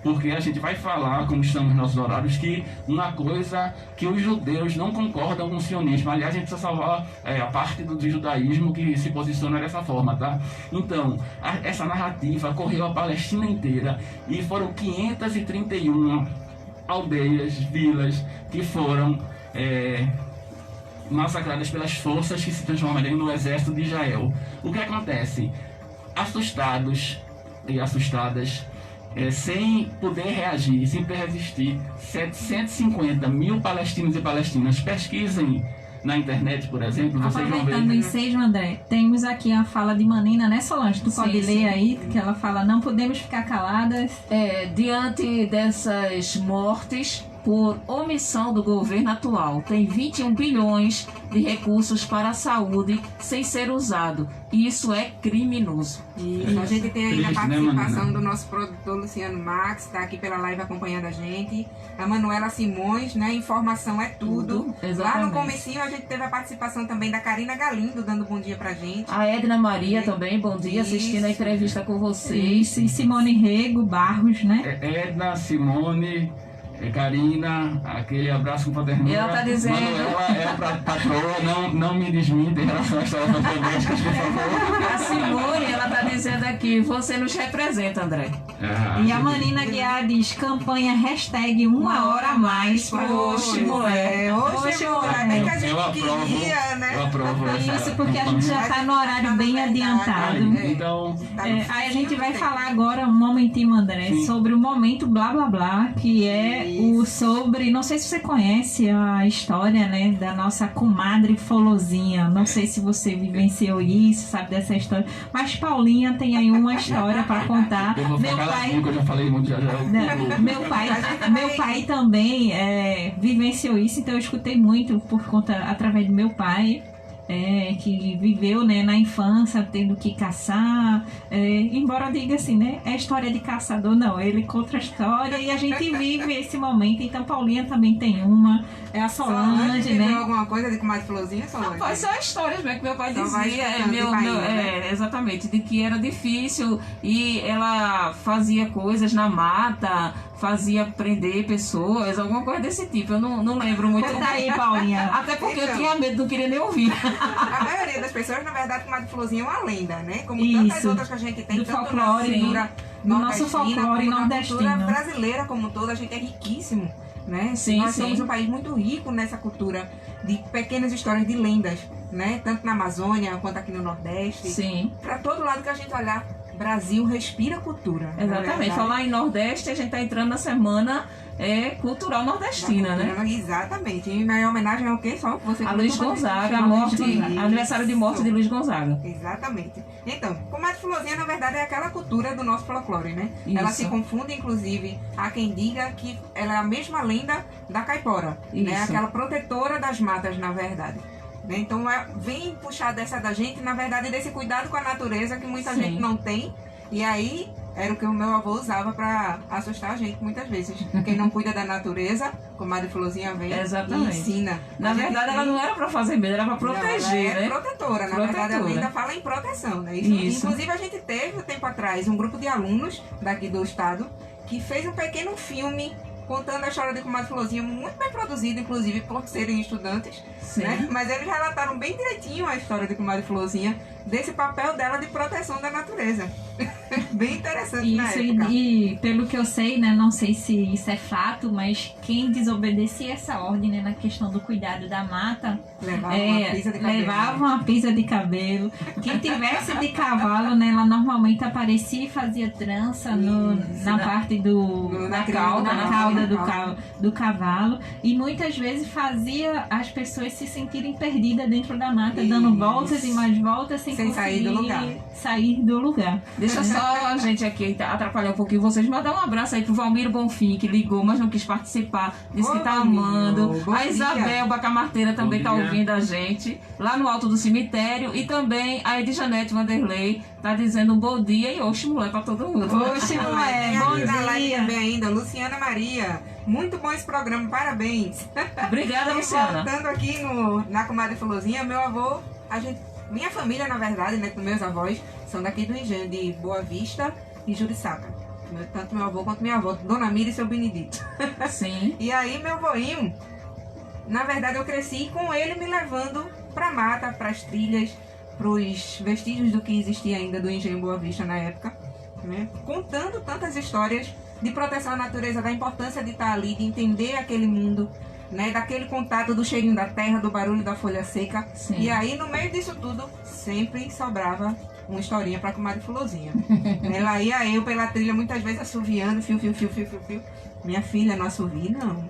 C: Porque a gente vai falar, como estamos nos nossos horários, que uma coisa que os judeus não concordam com o sionismo. Aliás, a gente precisa salvar a parte do judaísmo que se posiciona dessa forma, tá? Então, essa narrativa correu a Palestina inteira e foram 531 aldeias, vilas que foram massacradas pelas forças que se transformariam no exército de Israel. O que acontece? Assustados e assustadas, sem poder reagir, sem poder resistir, 750 mil palestinos e palestinas, pesquisem na internet, por exemplo, vocês vão ver.
A: Aproveitando o ensejo, André, temos aqui a fala de Manina, né, Solange? Tu pode ler aí, que ela fala: não podemos ficar caladas.
D: Diante dessas mortes por omissão do governo atual, tem 21 bilhões de recursos para a saúde sem ser usado. Isso é criminoso.
B: Isso. A gente tem aí a participação do nosso produtor Luciano Max, está aqui pela live acompanhando a gente. A Manuela Simões, né? Informação é tudo. Lá no comecinho a gente teve a participação também da Karina Galindo, dando bom dia pra gente.
D: A Edna Maria também, bom dia, assistindo a entrevista com vocês.
A: E Simone Rego Barros, né?
C: Edna, Simone, Karina, aquele abraço com paternidade.
D: Ela tá dizendo.
C: Manuela é a patroa, não me desminta em relação às histórias domésticas, por favor.
D: A Simone, ela tá dizendo aqui: você nos representa, André.
A: E a Manina Guiar diz: campanha #1 hora a mais pro Oxe Mulher.
B: Oxe Mulher, bem que a
C: Eu
B: gente
C: aprovo,
B: queria, né?
C: eu aprovo essa
A: Isso, porque a gente já está no horário bem adiantado.
C: Então,
A: Aí a gente vai falar agora um momentinho, André,
C: Sim.
A: sobre o momento blá blá blá, que é o
B: Isso.
A: sobre, não sei se você conhece a história, né, da nossa comadre Folozinha. Não sei se você vivenciou isso, sabe dessa história, mas Paulinha tem aí uma história para contar.
C: eu vou
A: Meu
C: ficar
A: pai,
C: assim, que eu já falei muito já.
A: meu pai também vivenciou isso, então eu escutei muito por conta, através do meu pai, que viveu, né, na infância tendo que caçar, embora diga assim, né, é história de caçador, não, ele conta a história e a gente vive esse momento. Então Paulinha também tem uma, é a Solange,
B: viveu
A: né?
B: alguma coisa de comadre Florzinha, Solange?
D: Rapaz, são histórias mesmo que meu pai
B: Só vai
D: dizia,
B: escutando de bainha, né?
D: exatamente, de que era difícil e ela fazia coisas na mata, fazia prender pessoas, alguma coisa desse tipo. Eu não lembro muito.
A: Conta aí, Paulinha.
D: Até porque eu
B: Então.
D: tinha medo, não queria nem ouvir.
B: A maioria das pessoas, na verdade, comadre Florzinha é uma lenda, né? Como
A: Isso.
B: tantas outras que a gente tem,
A: Do
B: tanto
A: folclore,
B: na cultura
A: do nosso
B: nordestina,
A: folclore
B: como na
A: nordestino.
B: cultura brasileira como um todo, a gente é riquíssimo, né?
D: Sim,
B: Nós
D: sim.
B: somos um país muito rico nessa cultura de pequenas histórias de lendas, né? Tanto na Amazônia quanto aqui no Nordeste.
D: Sim,
B: Para todo lado que a gente olhar, Brasil respira cultura. na
D: exatamente.
B: verdade.
D: Falar em Nordeste, a gente tá entrando na semana cultural nordestina, né?
B: Exatamente. Em minha homenagem ao quê? Só você
D: A
B: que
D: Luiz
B: não pode
D: Gonzaga,
B: chamar
D: a morte,
B: Luiz Gonzaga.
D: aniversário de morte de Luiz Gonzaga.
B: Exatamente. Então, comadre Florzinha, na verdade, é aquela cultura do nosso folclore, né? Ela
D: Isso.
B: se confunde, inclusive, há quem diga que ela é a mesma lenda da caipora, né?
D: Isso.
B: Aquela protetora das matas, na verdade. Né? Então, vem puxar dessa da gente, na verdade, desse cuidado com a natureza que muita
D: Sim.
B: gente não tem. E aí, era o que o meu avô usava para assustar a gente muitas vezes. Quem não cuida da natureza, comadre Florzinha vem
D: Exatamente.
B: e ensina.
D: Na
B: A gente
D: verdade, ela
B: tem-
D: não era pra fazer medo, era pra proteger,
B: não, ela é
D: né?
B: protetora, na verdade a
D: Protetora.
B: lenda fala em proteção, né?
D: Isso.
B: Inclusive a gente teve, um tempo atrás, um grupo de alunos daqui do estado que fez um pequeno filme contando a história de comadre Florzinha, muito bem produzido, inclusive por serem estudantes,
D: Sim.
B: né? Mas eles relataram bem direitinho a história de comadre Florzinha, desse papel dela de proteção da natureza. Bem interessante na
A: Isso,
B: época.
A: e pelo que eu sei, né, não sei se isso é fato, mas quem desobedecia essa ordem, né, na questão do cuidado da mata,
B: Levava uma pisa de cabelo.
A: levava uma pisa de cabelo. Quem tivesse de cavalo, né, ela normalmente aparecia e fazia trança
B: Isso,
A: na parte
B: na
A: cauda, na
B: na
A: cauda
B: cauda.
A: do cavalo, e muitas vezes fazia as pessoas se sentirem perdidas dentro da mata, dando
B: Isso.
A: voltas e mais voltas sem
B: Sem sair do
A: conseguir
B: lugar.
A: sair do lugar.
D: Deixa só a gente aqui atrapalhar um pouquinho vocês, mandar um abraço aí pro Valmiro Bonfim, que ligou, mas não quis participar, disse
B: Ô,
D: que tá
B: Valmiro,
D: amando.
B: bom
D: A
B: dia.
D: Isabel Bacamarteira também
C: Bom
D: tá
C: dia.
D: ouvindo a gente, lá no alto do cemitério. E também a Edjanete Vanderlei tá dizendo um bom dia e oxe, mulher, pra todo mundo.
A: Oxe, mulher,
B: Tem
A: bom
B: aqui na live
A: dia.
B: também ainda, Luciana Maria. Muito bom esse programa, parabéns.
D: Obrigada,
B: E
D: Luciana.
B: voltando aqui na comadre Florzinha, meu avô, minha família, na verdade, né, com meus avós, são daqui do Engenho, de Boa Vista e Juriçaca. Tanto meu avô quanto minha avó, Dona Mira e seu Benedito.
D: Sim.
B: E aí, meu voinho, na verdade, eu cresci com ele me levando pra mata, pras trilhas, pros vestígios do que existia ainda do Engenho Boa Vista na época, né? Contando tantas histórias de proteção à natureza, da importância de estar ali, de entender aquele mundo, né? Daquele contato do cheirinho da terra, do barulho da folha seca.
D: Sim.
B: E aí, no meio disso tudo, sempre sobrava uma historinha pra comadre Florzinha. Ela ia eu pela trilha, muitas vezes assoviando, fio. Minha filha, não assovie, não.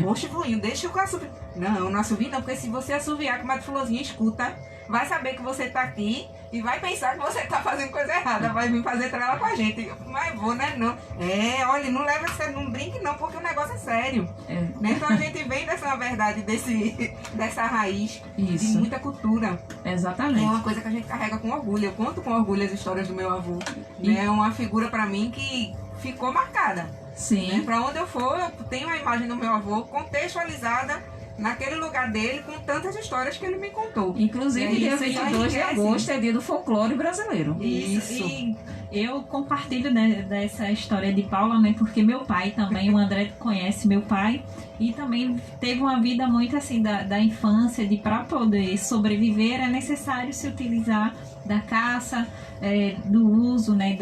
B: Poxa, voinho, deixa eu assovio. Não assovie não, porque se você assoviar, a comadre Florzinha escuta, vai saber que você tá aqui e vai pensar que você tá fazendo coisa errada, vai vir fazer trela com a gente. Mas vou, né? Não. Olha, não leva a sério, não brinque não, porque o negócio é sério.
D: É.
B: Né? Então a gente vem dessa, na verdade, dessa raiz de
D: Isso.
B: muita cultura. É
D: Exatamente.
B: uma coisa que a gente carrega com orgulho. Eu conto com orgulho as histórias do meu avô. Né? É uma figura pra mim que ficou marcada. Né?
D: Sim.
B: Pra onde eu for, eu tenho a imagem do meu avô contextualizada naquele lugar dele, com tantas histórias que ele me contou.
D: Inclusive,
B: E
D: dia
B: isso
D: 22 de
B: enriquece.
D: agosto é dia do folclore brasileiro.
B: Isso.
A: E eu compartilho, né, dessa história de Paula, né, porque meu pai também, o André conhece meu pai, e também teve uma vida muito assim da infância, de para poder sobreviver é necessário se utilizar da caça, do uso, né,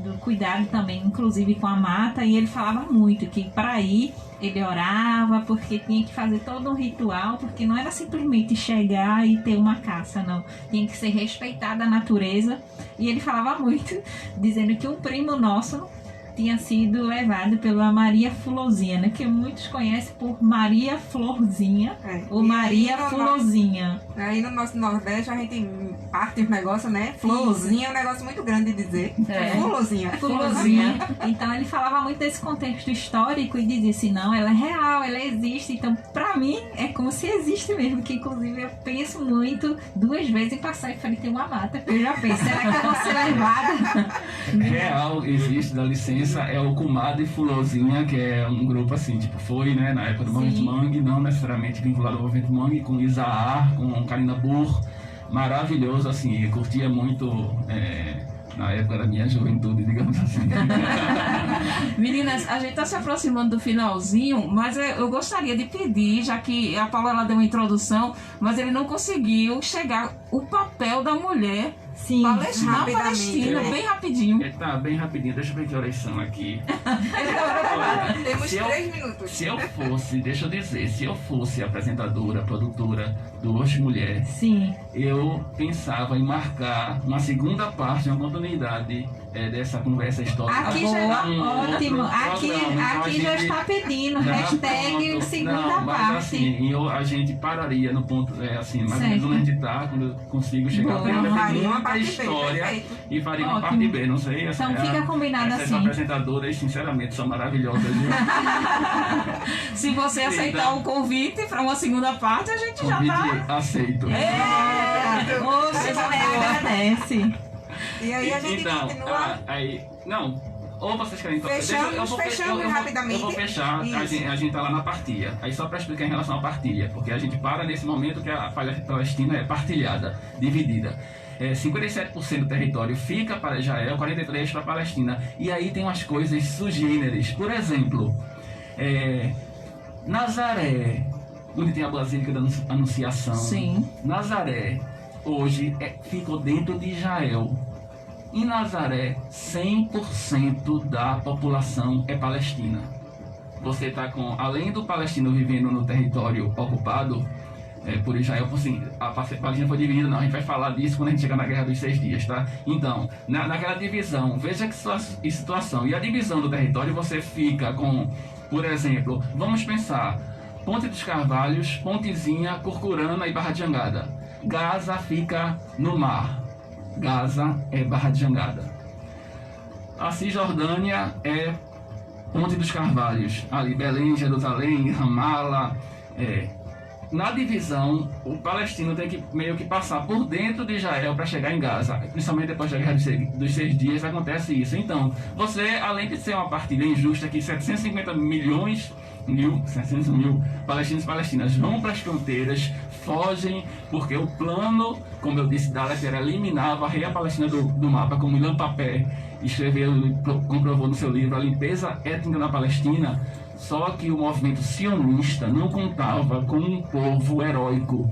A: do cuidado também, inclusive com a mata, e ele falava muito que para ir ele orava, porque tinha que fazer todo um ritual, porque não era simplesmente chegar e ter uma caça, não. Tinha que ser respeitada a natureza. E ele falava muito, dizendo que um primo nosso tinha sido levado pela Maria Fulozinha, né? Que muitos conhecem por Maria Florzinha ou
B: E
A: Maria
B: aí,
A: Fulozinha.
B: Aí no nosso Nordeste a gente parte os negócios, né? Florzinha é um negócio muito grande de dizer. Fulozinha.
A: Fulozinha. Então ele falava muito desse contexto histórico e dizia assim, não, ela é real, ela existe. Então, pra mim, é como se existe mesmo, que inclusive eu penso muito 2 vezes em passar e frente a uma mata, porque eu já penso, será que eu vou ser levada?
C: Real existe, dá licença, é o Comadre Fulozinha, que é um grupo assim, tipo, foi, né, na época do Movimento
A: Sim.
C: Mangue, não necessariamente vinculado ao Movimento Mangue, com Isaar, com Karina Burr, maravilhoso, assim, eu curtia muito na época da minha juventude, digamos assim.
D: Meninas, a gente está se aproximando do finalzinho, mas eu gostaria de pedir, já que a Paula ela deu uma introdução, mas ele não conseguiu chegar o papel da mulher
A: Sim,
D: na
B: rapidamente,
D: Palestina,
B: né?
D: bem rapidinho.
C: Tá, bem rapidinho, deixa eu ver que horas são aqui.
B: Temos
C: Se eu-
B: 3 minutos.
C: Se eu fosse, deixa eu dizer, se eu fosse apresentadora, produtora do Hoje Mulher,
A: sim.
C: eu pensava em marcar uma segunda parte, uma continuidade dessa conversa histórica.
A: Aqui
D: Boa.
A: já
C: Um outro
A: ótimo. Aqui,
C: programa, então a
A: aqui já
C: gente-
A: está pedindo.
C: Já,
A: Hashtag
C: pronto.
A: segunda
C: Não, mas
A: parte.
C: assim, a gente pararia no ponto, assim, mais ou
A: Certo.
C: menos onde a gente tá, quando eu consigo chegar
A: Boa.
C: até ainda tem
B: Faria uma
C: muita
B: parte B,
C: história
B: perfeito.
C: e faria uma
A: Ótimo.
C: parte B, não sei.
A: Então fica combinado
C: essas
A: assim.
C: apresentadoras, sinceramente, são maravilhosas, viu?
D: Se você
C: Sim,
D: aceitar
C: dá.
D: o convite para uma segunda parte, a gente já tá.
C: Convite aceito.
A: Oxe, agradece.
B: E aí a gente
C: Então,
B: continua.
C: não, ou vocês querem...
B: Fechamos rapidamente.
C: Eu vou fechar, a
B: Isso.
C: gente tá lá na partilha. Aí só para explicar em relação à partilha, porque a gente para nesse momento que a Palestina é partilhada, dividida. 57% do território fica para Israel, 43% para a Palestina. E aí tem umas coisas sugêneres. Por exemplo, Nazaré, onde tem a Basílica da Anunciação.
D: Sim.
C: Nazaré, hoje, ficou dentro de Israel. Em Nazaré, 100% da população é palestina. Você está com, além do palestino vivendo no território ocupado por Israel, assim, a Palestina foi dividida, não, a gente vai falar disso quando a gente chegar na Guerra dos 6 Dias, tá? Então, naquela divisão, veja que situação, e a divisão do território você fica com, por exemplo, vamos pensar, Ponte dos Carvalhos, Pontezinha, Curcurana e Barra de Jangada. Gaza fica no mar. Gaza é Barra de Jangada. A Cisjordânia é Ponte dos Carvalhos. Ali, Belém, Jerusalém, Ramala. Na divisão, o palestino tem que meio que passar por dentro de Israel para chegar em Gaza. Principalmente depois da Guerra dos 6 Dias acontece isso. Então, você, além de ser uma partilha injusta que 750 mil palestinos e palestinas vão para as fronteiras, fogem, porque o plano, como eu disse, da era eliminar, varrer a Palestina do mapa, como Ilan Papé escreveu e comprovou no seu livro, A Limpeza Étnica na Palestina. Só que o movimento sionista não contava com um povo heróico.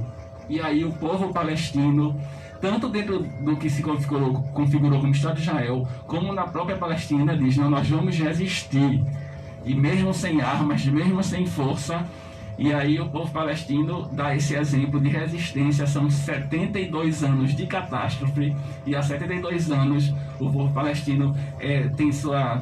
C: E aí o povo palestino, tanto dentro do que se configurou como Estado de Israel, como na própria Palestina, diz, não, nós vamos resistir. E mesmo sem armas, mesmo sem força, e aí o povo palestino dá esse exemplo de resistência. São 72 anos de catástrofe, e há 72 anos o povo palestino tem sua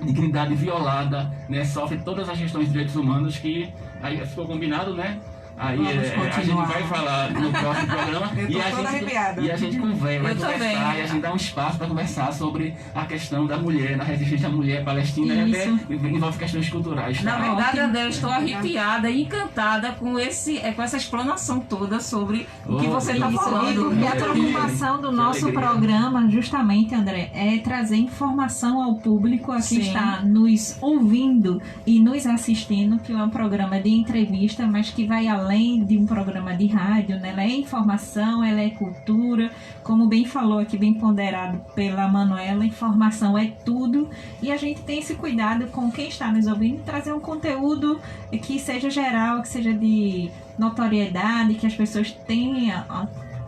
C: dignidade violada, né? Sofre todas as questões de direitos humanos que aí ficou combinado, né? Aí
B: Vamos
C: a gente
B: continuar.
C: vai falar no próximo programa
B: Eu tô toda arrepiada.
C: e a gente vai
D: Eu
C: conversar,
D: também.
C: e a gente dá um espaço para conversar sobre a questão da mulher, na resistência da mulher palestina, e até envolve questões culturais.
D: Na
C: Tá?
D: verdade,
A: Ótimo.
D: André, eu estou arrepiada e encantada com essa explanação toda sobre o que
C: Oh,
D: você está
C: isso.
D: falando.
A: E a
C: Que
A: preocupação do nosso
C: alegria.
A: programa, justamente, André, é trazer informação ao público a quem
D: Sim.
A: está nos ouvindo e nos assistindo, que é um programa de entrevista, mas que vai além de um programa de rádio, né? Ela é informação, ela é cultura, como bem falou aqui, bem ponderado pela Manuela, informação é tudo, e a gente tem esse cuidado com quem está nos ouvindo, de trazer um conteúdo que seja geral, que seja de notoriedade, que as pessoas tenham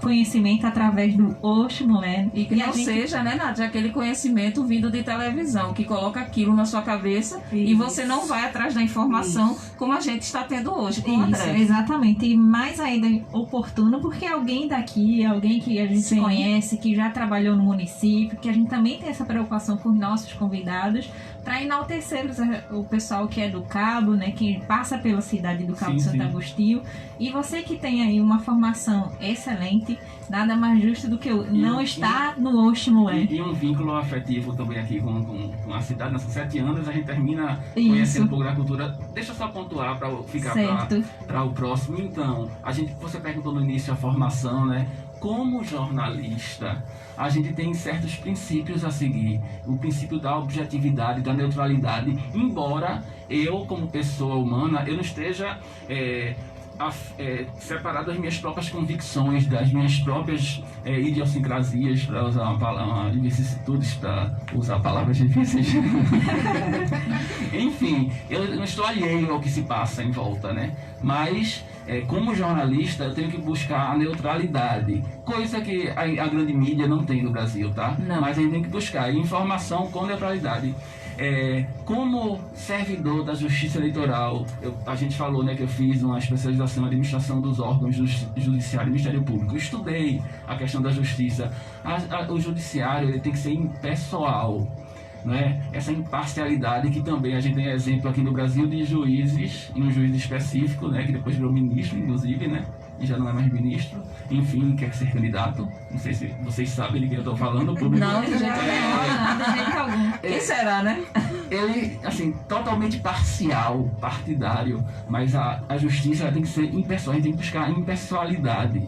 A: conhecimento através do Oxe Mulher.
D: E que não seja, né, Nádia, aquele conhecimento vindo de televisão, que coloca aquilo na sua cabeça e você não vai atrás da informação como a gente está tendo hoje com o André.
A: Exatamente. E mais ainda oportuno, porque alguém daqui, alguém que a gente conhece, que já trabalhou no município, que a gente também tem essa preocupação com os nossos convidados, para enaltecê-los, o pessoal que é do Cabo, né, que passa pela cidade do Cabo de Santo Agostinho. E você que tem aí uma formação excelente, nada mais justo do que não estar no Oxe Mulher.
C: E um vínculo afetivo também aqui com a cidade. Nesses 7 anos a gente termina conhecendo um pouco da cultura. Deixa eu só pontuar para ficar para o próximo. Então, você perguntou no início a formação, né? Como jornalista, a gente tem certos princípios a seguir. O princípio da objetividade, da neutralidade. Embora eu, como pessoa humana, eu não esteja separado das minhas próprias convicções, das minhas próprias idiosincrasias, para usar vicissitudes, para usar palavras difíceis. Enfim, eu não estou alheio ao que se passa em volta, né? Mas, como jornalista, eu tenho que buscar a neutralidade, coisa que a grande mídia não tem no Brasil, tá? Não. Mas a gente tem que buscar informação com neutralidade. Como servidor da Justiça Eleitoral, a gente falou, né, que eu fiz uma especialização em administração dos órgãos do Judiciário e Ministério Público. Eu estudei a questão da justiça. O Judiciário ele tem que ser impessoal, né? Essa imparcialidade que também a gente tem exemplo aqui no Brasil de juízes, e um juiz específico, né, que depois virou ministro, inclusive, né? E já não é mais ministro, enfim, quer ser candidato. Não sei se vocês sabem de quem eu estou falando. O público
D: não, de jeito algum. Quem será, né?
C: Ele, assim, totalmente parcial, partidário, mas a justiça tem que ser impessoal, a gente tem que buscar impessoalidade.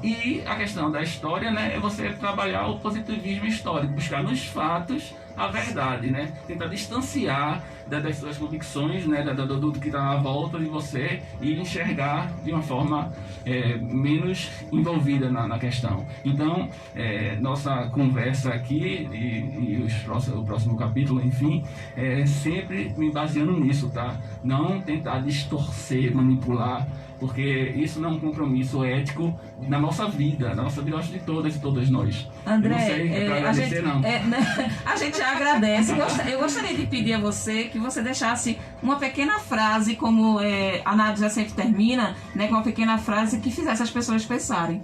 C: E a questão da história, né, é você trabalhar o positivismo histórico, buscar nos fatos a verdade, né? Tentar distanciar das suas convicções, né, do que está à volta de você e enxergar de uma forma menos envolvida na questão. Então, nossa conversa aqui e o próximo capítulo, enfim, sempre me baseando nisso, tá? Não tentar distorcer, manipular, porque isso não é um compromisso ético na nossa vida, acho, de todas e todas nós.
D: André,
C: eu não sei, pra agradecer, não.
D: A gente já agradece. Eu gostaria de pedir a você que você deixasse uma pequena frase, como a Nádia sempre termina, né, com uma pequena frase que fizesse as pessoas pensarem.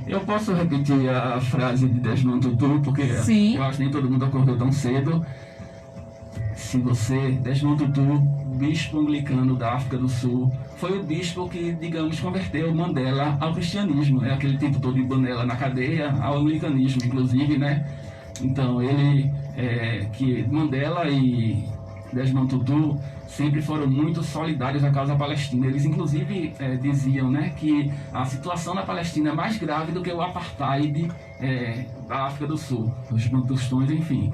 C: Eu posso repetir a frase de Desmond Tutu, porque eu acho que nem todo mundo acordou tão cedo. Se você, Desmond Tutu, bispo anglicano da África do Sul, foi o bispo que, digamos, converteu Mandela ao cristianismo, aquele tempo todo de Mandela na cadeia, ao anglicanismo, inclusive, né? Então, que Mandela e Desmond Tutu sempre foram muito solidários à causa palestina. Eles, inclusive, diziam, né, que a situação na Palestina é mais grave do que o apartheid da África do Sul, os tostões, enfim.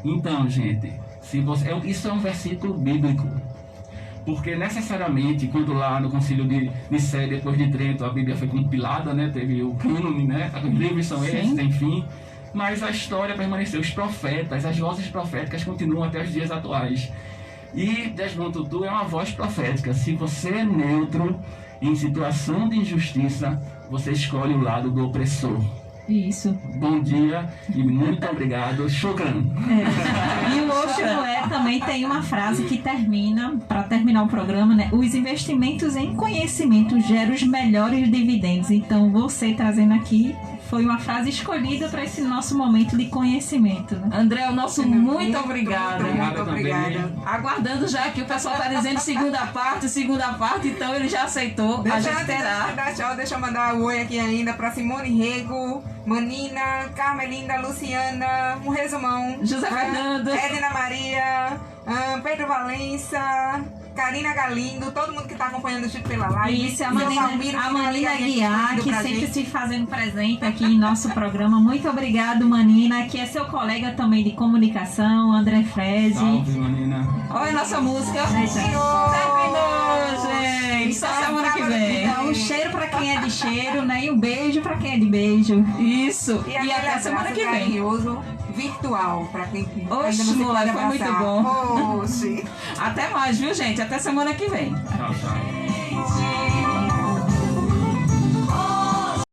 C: Então, gente, isso é um versículo bíblico. Porque necessariamente, quando lá no Concílio de Nicéia, depois de Trento, a Bíblia foi compilada, né, teve o cânone, né, os livros são esses, enfim, mas a história permaneceu, os profetas, as vozes proféticas continuam até os dias atuais. E Desmond Tutu é uma voz profética. Se você é neutro em situação de injustiça, você escolhe o lado do opressor.
A: Isso.
C: Bom dia e muito obrigado. Shukran.
A: E o Oxe Mulher também tem uma frase que termina, para terminar o programa, né? Os investimentos em conhecimento geram os melhores dividendos. Então, você trazendo aqui foi uma frase escolhida para esse nosso momento de conhecimento, né?
D: André, o nosso muito obrigado.
B: Muito obrigada.
D: Aguardando já que o pessoal está dizendo segunda parte, então ele já aceitou. A gente terá.
B: Deixa eu mandar um oi aqui ainda para Simone Rego, Manina, Carmelinda, Luciana, um resumão.
D: José Fernando.
B: Edna Maria, Pedro Valença, Karina Galindo, todo mundo que está acompanhando o Chico pela live.
A: Isso, a Manina Guiar, que sempre se fazendo presente aqui em nosso programa. Muito obrigado, Manina, que é seu colega também de comunicação, André Freze.
C: Salve, Manina.
D: Olha a nossa música. Terminou, gente. Só semana que vem.
A: Então, um cheiro pra quem é de cheiro, né? E um beijo pra quem é de beijo.
D: Isso. E até semana que vem.
B: Virtual, pra quem
D: Oxe, moleque, foi muito bom.
B: Oxe.
D: Até mais, viu, gente? Até semana que vem.
C: Tchau, tchau.